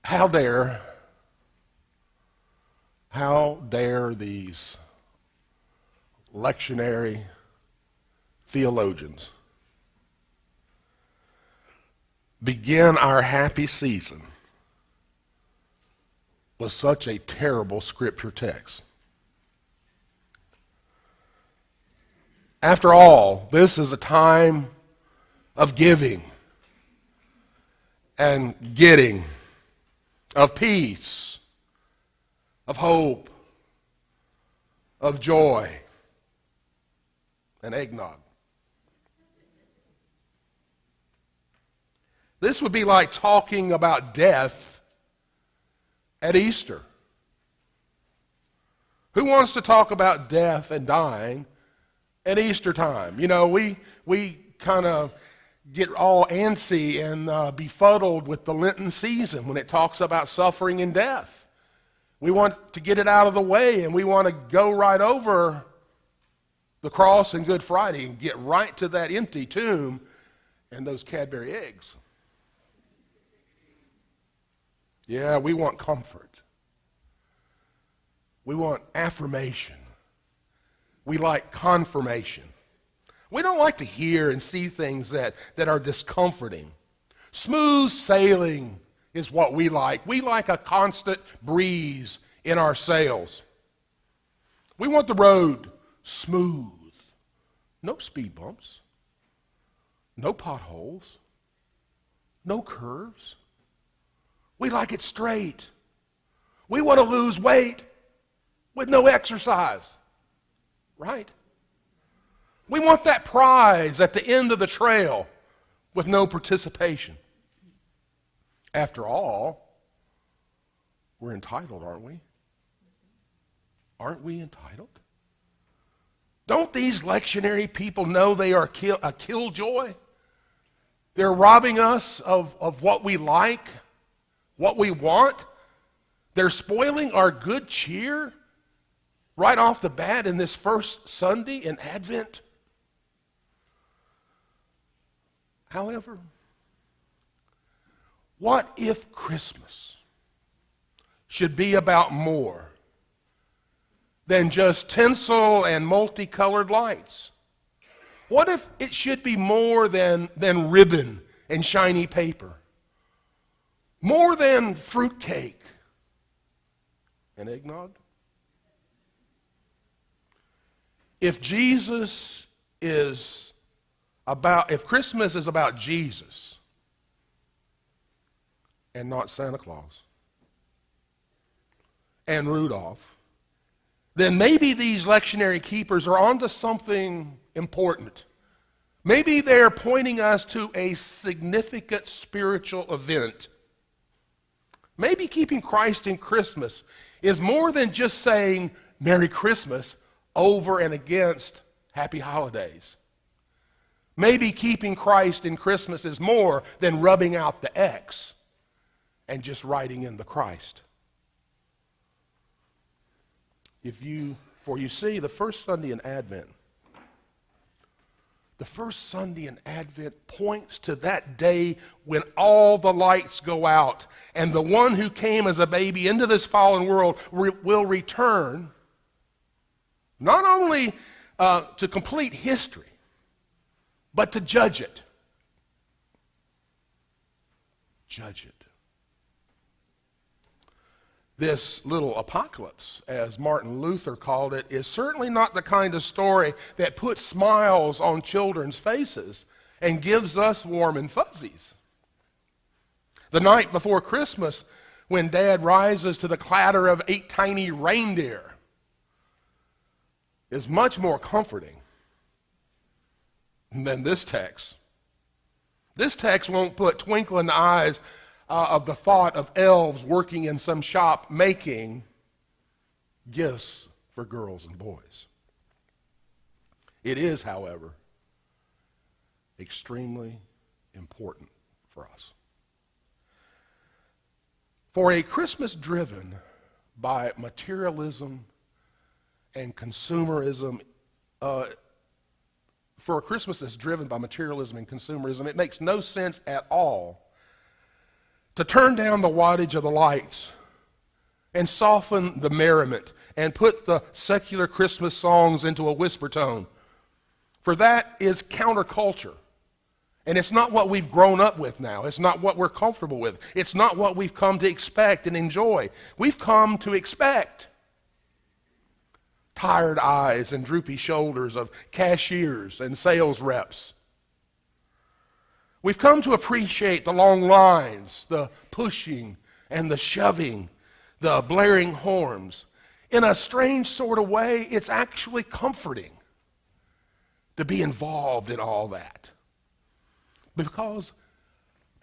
How dare these lectionary theologians begin our happy season with such a terrible scripture text? After all, this is a time of giving and getting, of peace, of hope, of joy, and eggnog. This would be like talking about death at Easter. Who wants to talk about death and dying at Easter time? You know, we kind of get all antsy and befuddled with the Lenten season when it talks about suffering and death. We want to get it out of the way, and we want to go right over the cross and Good Friday and get right to that empty tomb and those Cadbury eggs. Yeah, we want comfort. We want affirmation. We like confirmation. We don't like to hear and see things that are discomforting. Smooth sailing is what we like. We like a constant breeze in our sails. We want the road smooth. No speed bumps. No potholes. No curves. We like it straight. We want to lose weight with no exercise. Right? We want that prize at the end of the trail with no participation. After all, we're entitled, aren't we? Aren't we entitled? Don't these lectionary people know they are a killjoy? They're robbing us of what we like, what we want. They're spoiling our good cheer right off the bat in this first Sunday in Advent. However, what if Christmas should be about more than just tinsel and multicolored lights? What if it should be more than ribbon and shiny paper? More than fruitcake and eggnog? If Christmas is about Jesus and not Santa Claus and Rudolph, then maybe these lectionary keepers are onto something important. Maybe they're pointing us to a significant spiritual event. Maybe keeping Christ in Christmas is more than just saying Merry Christmas over and against Happy Holidays. Maybe keeping Christ in Christmas is more than rubbing out the X and just writing in the Christ. For you see, the first Sunday in Advent points to that day when all the lights go out and the one who came as a baby into this fallen world will return not only to complete history, but to judge it. Judge it. This little apocalypse, as Martin Luther called it, is certainly not the kind of story that puts smiles on children's faces and gives us warm and fuzzies. The night before Christmas, when Dad rises to the clatter of 8 tiny reindeer, is much more comforting than this text. This text won't put twinkle in the eyes of the thought of elves working in some shop making gifts for girls and boys. It is, however, extremely important for us. For a Christmas driven by materialism and consumerism, for a Christmas that's driven by materialism and consumerism, it makes no sense at all to turn down the wattage of the lights and soften the merriment and put the secular Christmas songs into a whisper tone. For that is counterculture. And it's not what we've grown up with now. It's not what we're comfortable with. It's not what we've come to expect and enjoy. We've come to expect tired eyes and droopy shoulders of cashiers and sales reps. We've come to appreciate the long lines, the pushing and the shoving, the blaring horns. In a strange sort of way, it's actually comforting to be involved in all that. Because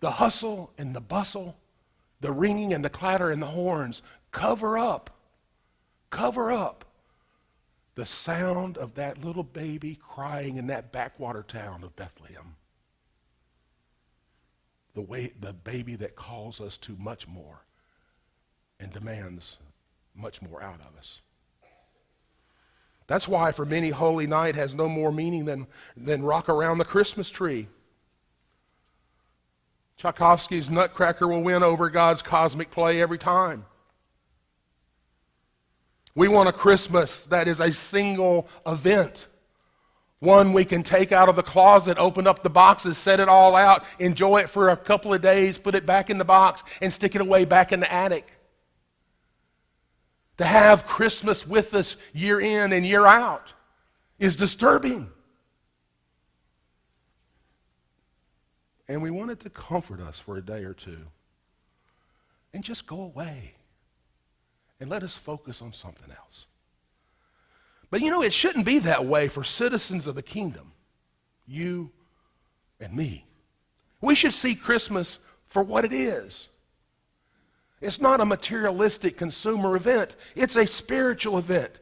the hustle and the bustle, the ringing and the clatter and the horns cover up the sound of that little baby crying in that backwater town of Bethlehem. The baby that calls us to much more and demands much more out of us. That's why for many Holy Night has no more meaning than rock around the Christmas tree. Tchaikovsky's Nutcracker will win over God's cosmic play every time. We want a Christmas that is a single event. One we can take out of the closet, open up the boxes, set it all out, enjoy it for a couple of days, put it back in the box, and stick it away back in the attic. To have Christmas with us year in and year out is disturbing. And we want it to comfort us for a day or two and just go away and let us focus on something else. But it shouldn't be that way for citizens of the kingdom, you and me. We should see Christmas for what it is. It's not a materialistic consumer event. It's a spiritual event.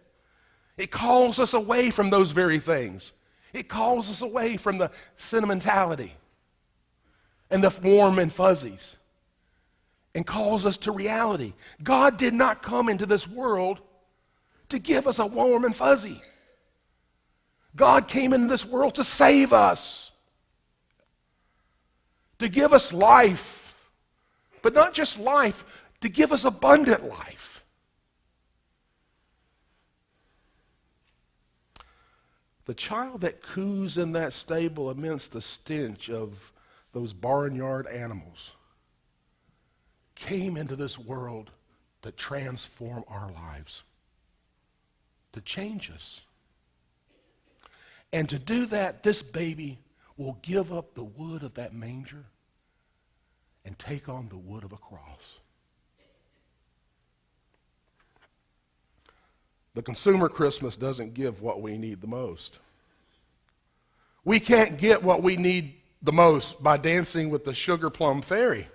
It calls us away from those very things. It calls us away from the sentimentality and the warm and fuzzies and calls us to reality. God did not come into this world to give us a warm and fuzzy. God came into this world to save us, to give us life, but not just life, to give us abundant life. The child that coos in that stable amidst the stench of those barnyard animals came into this world to transform our lives, to change us. And to do that, this baby will give up the wood of that manger and take on the wood of a cross. The consumer Christmas doesn't give what we need the most. We can't get what we need the most by dancing with the sugar plum fairy,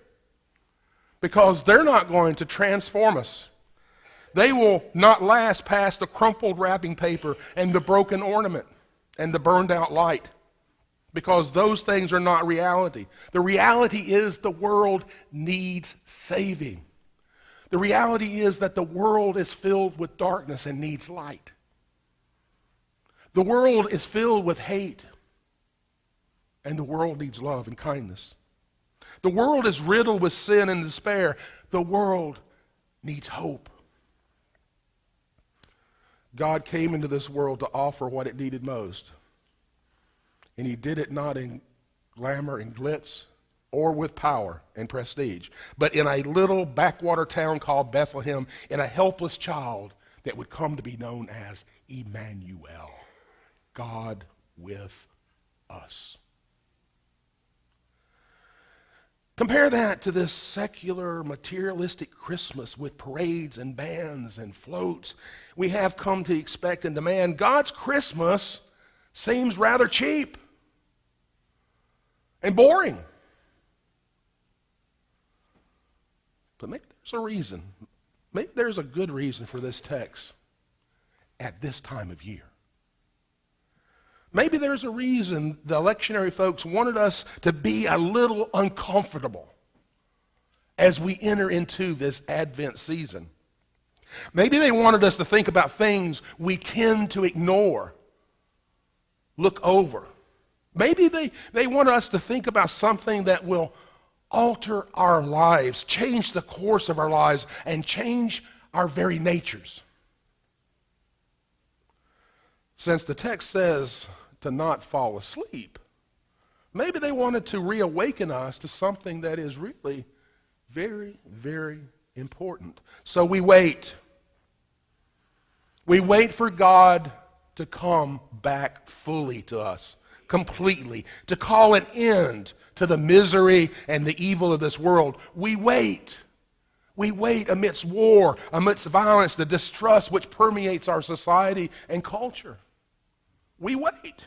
because they're not going to transform us. They will not last past the crumpled wrapping paper and the broken ornament and the burned out light, because those things are not reality. The reality is the world needs saving. The reality is that the world is filled with darkness and needs light. The world is filled with hate, and the world needs love and kindness. The world is riddled with sin and despair. The world needs hope. God came into this world to offer what it needed most. And he did it not in glamour and glitz or with power and prestige, but in a little backwater town called Bethlehem, in a helpless child that would come to be known as Emmanuel, God with us. Compare that to this secular, materialistic Christmas with parades and bands and floats we have come to expect and demand. God's Christmas seems rather cheap and boring. But maybe there's a reason. Maybe there's a good reason for this text at this time of year. Maybe there's a reason the lectionary folks wanted us to be a little uncomfortable as we enter into this Advent season. Maybe they wanted us to think about things we tend to ignore, look over. Maybe they want us to think about something that will alter our lives, change the course of our lives, and change our very natures. Since the text says to not fall asleep, maybe they wanted to reawaken us to something that is really very, very important. So we wait. We wait for God to come back fully to us, completely, to call an end to the misery and the evil of this world. We wait. We wait amidst war, amidst violence, the distrust which permeates our society and culture. We wait.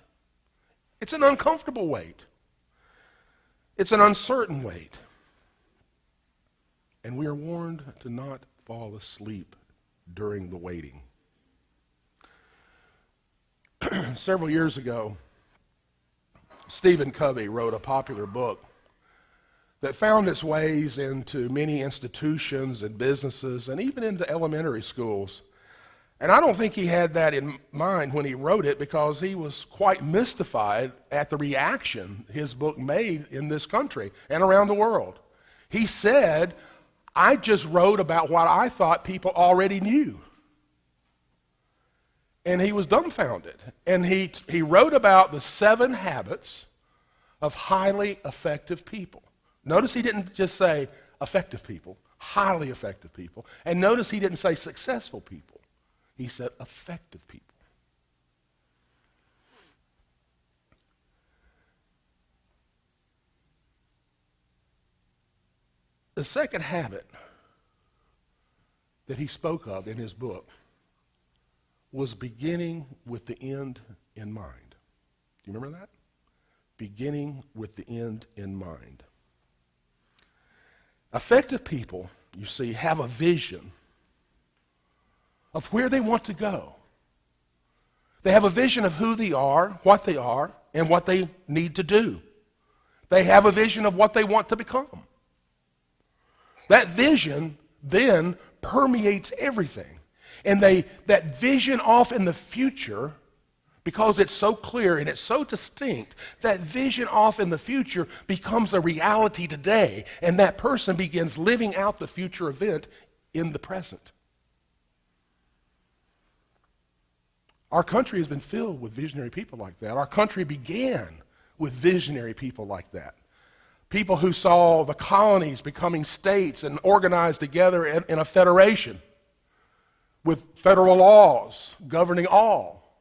It's an uncomfortable wait. It's an uncertain wait. And we are warned to not fall asleep during the waiting. Several years ago, Stephen Covey wrote a popular book that found its ways into many institutions and businesses and even into elementary schools. And I don't think he had that in mind when he wrote it, because he was quite mystified at the reaction his book made in this country and around the world. He said, I just wrote about what I thought people already knew. And he was dumbfounded. And he wrote about the 7 habits of highly effective people. Notice he didn't just say effective people, highly effective people. And notice he didn't say successful people. He said effective people. The second habit that he spoke of in his book was beginning with the end in mind. Do you remember that? Beginning with the end in mind. Effective people, you see, have a vision of where they want to go. They have a vision of who they are, and what they need to do. They have a vision of what they want to become. That vision then permeates everything. And that vision off in the future, because it's so clear and it's so distinct, that vision off in the future becomes a reality today, and that person begins living out the future event in the present. Our country has been filled with visionary people like that. Our country began with visionary people like that. People who saw the colonies becoming states and organized together in a federation with federal laws governing all.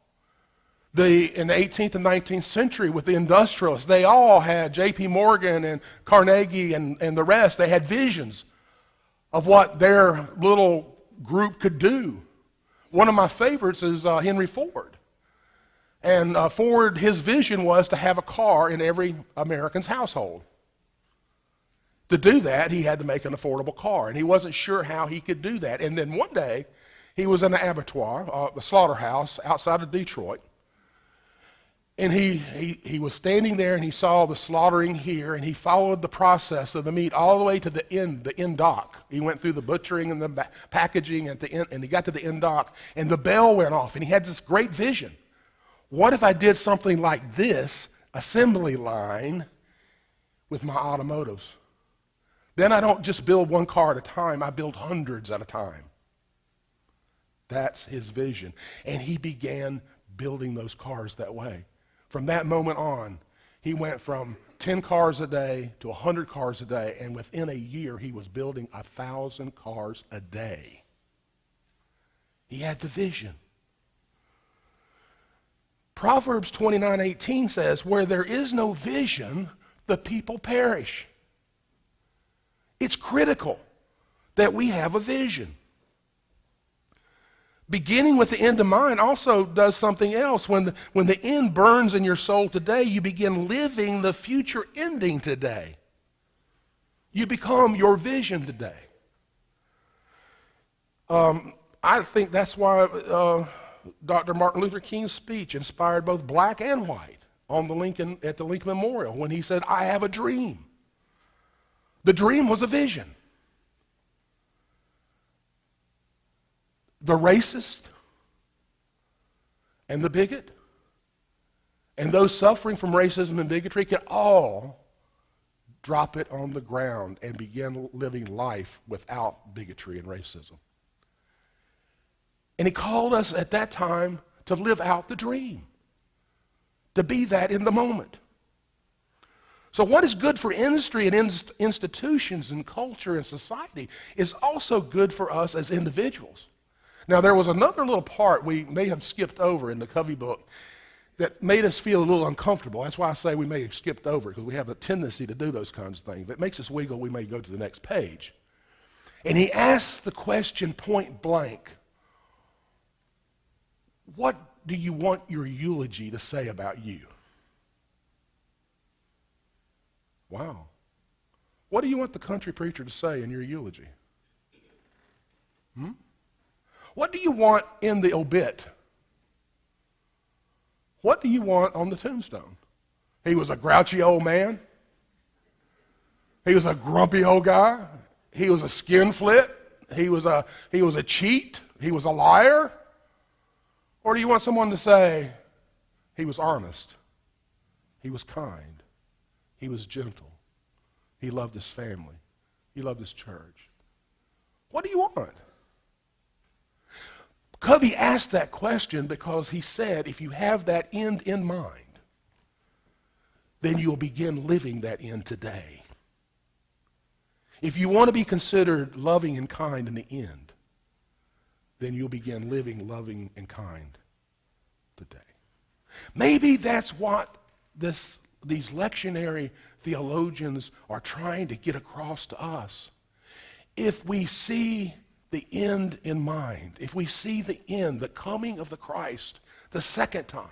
In the 18th and 19th century, with the industrialists, they all had J.P. Morgan and Carnegie and the rest. They had visions of what their little group could do. One of my favorites is Henry Ford. And Ford, his vision was to have a car in every American's household. To do that, he had to make an affordable car, and he wasn't sure how he could do that. And then one day, he was in an abattoir, a slaughterhouse outside of Detroit, and he was standing there, and he saw the slaughtering here, and he followed the process of the meat all the way to the end dock. He went through the butchering and the packaging at the end, and he got to the end dock, and the bell went off, and he had this great vision. What if I did something like this assembly line with my automotives? Then I don't just build one car at a time, I build hundreds at a time. That's his vision. And he began building those cars that way. From that moment on, he went from 10 cars a day to 100 cars a day, and within a year, he was building 1,000 cars a day. He had the vision. Proverbs 29:18 says, where there is no vision, the people perish. It's critical that we have a vision. Beginning with the end in mind also does something else. When the end burns in your soul today, you begin living the future ending today. You become your vision today. I think that's why Dr. Martin Luther King's speech inspired both black and white at the Lincoln Memorial when he said, I have a dream. The dream was a vision. The racist and the bigot and those suffering from racism and bigotry can all drop it on the ground and begin living life without bigotry and racism. And he called us at that time to live out the dream, to be that in the moment. So what is good for industry and institutions and culture and society is also good for us as individuals. Now, there was another little part we may have skipped over in the Covey book that made us feel a little uncomfortable. That's why I say we may have skipped over, because we have a tendency to do those kinds of things. If it makes us wiggle, we may go to the next page. And he asks the question point blank, what do you want your eulogy to say about you? Wow. What do you want the country preacher to say in your eulogy? What do you want in the obit? What do you want on the tombstone? He was a grouchy old man. He was a grumpy old guy. He was a skinflint. He was a cheat. He was a liar. Or do you want someone to say he was honest? He was kind. He was gentle. He loved his family. He loved his church. What do you want? Covey asked that question because he said if you have that end in mind, then you'll begin living that end today. If you want to be considered loving and kind in the end, then you'll begin living loving and kind today. Maybe that's what these lectionary theologians are trying to get across to us. If we see the end in mind, if we see the end, the coming of the Christ, the second time,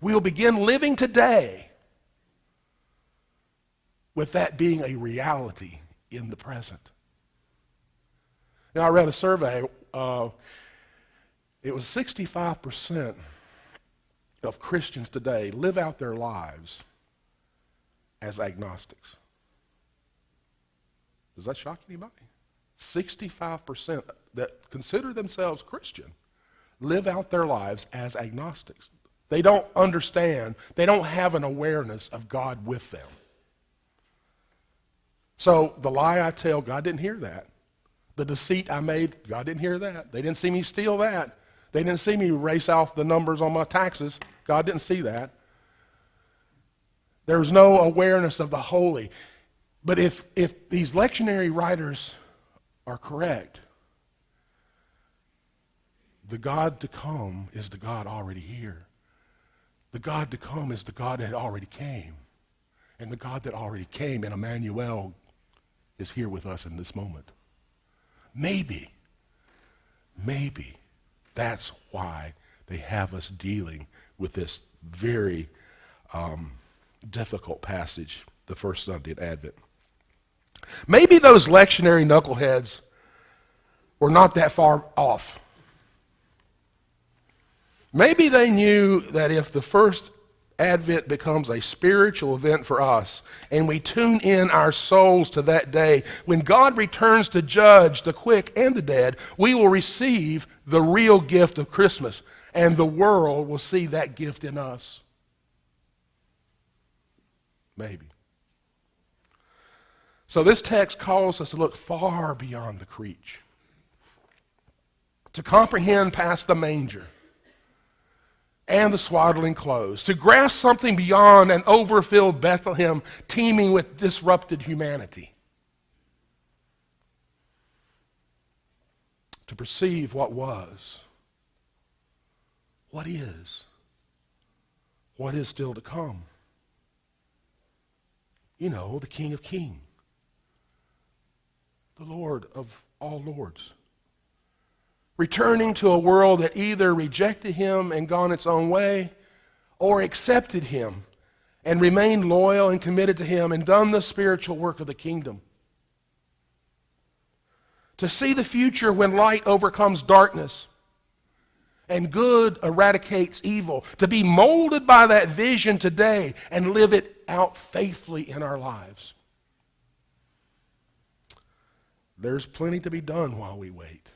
we'll begin living today with that being a reality in the present. Now, I read a survey. It was 65% of Christians today live out their lives as agnostics. Does that shock anybody? 65% that consider themselves Christian live out their lives as agnostics. They don't understand, they don't have an awareness of God with them. So the lie I tell, God didn't hear that. The deceit I made, God didn't hear that. They didn't see me steal that. They didn't see me erase off the numbers on my taxes. God didn't see that. There's no awareness of the holy. But if these lectionary writers are correct, the God to come is the God already here. The God to come is the God that already came. And the God that already came in Emmanuel is here with us in this moment. Maybe that's why they have us dealing with this very difficult passage the first Sunday in Advent. Maybe those lectionary knuckleheads were not that far off. Maybe they knew that if the first Advent becomes a spiritual event for us, and we tune in our souls to that day, when God returns to judge the quick and the dead, we will receive the real gift of Christmas, and the world will see that gift in us. Maybe. So this text calls us to look far beyond the creech, to comprehend past the manger and the swaddling clothes, to grasp something beyond an overfilled Bethlehem teeming with disrupted humanity, to perceive what was, what is still to come. You know, the King of Kings, the Lord of all lords, returning to a world that either rejected him and gone its own way, or accepted him and remained loyal and committed to him and done the spiritual work of the kingdom. To see the future when light overcomes darkness and good eradicates evil, to be molded by that vision today and live it out faithfully in our lives. There's plenty to be done while we wait.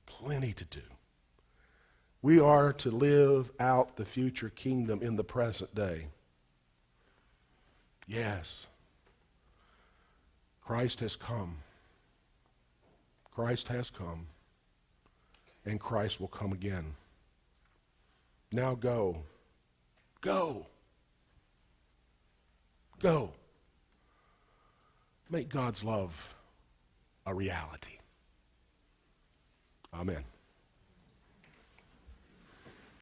Plenty to do. We are to live out the future kingdom in the present day. Yes. Christ has come. Christ has come. And Christ will come again. Now go. Go. Go. Make God's love a reality. Amen.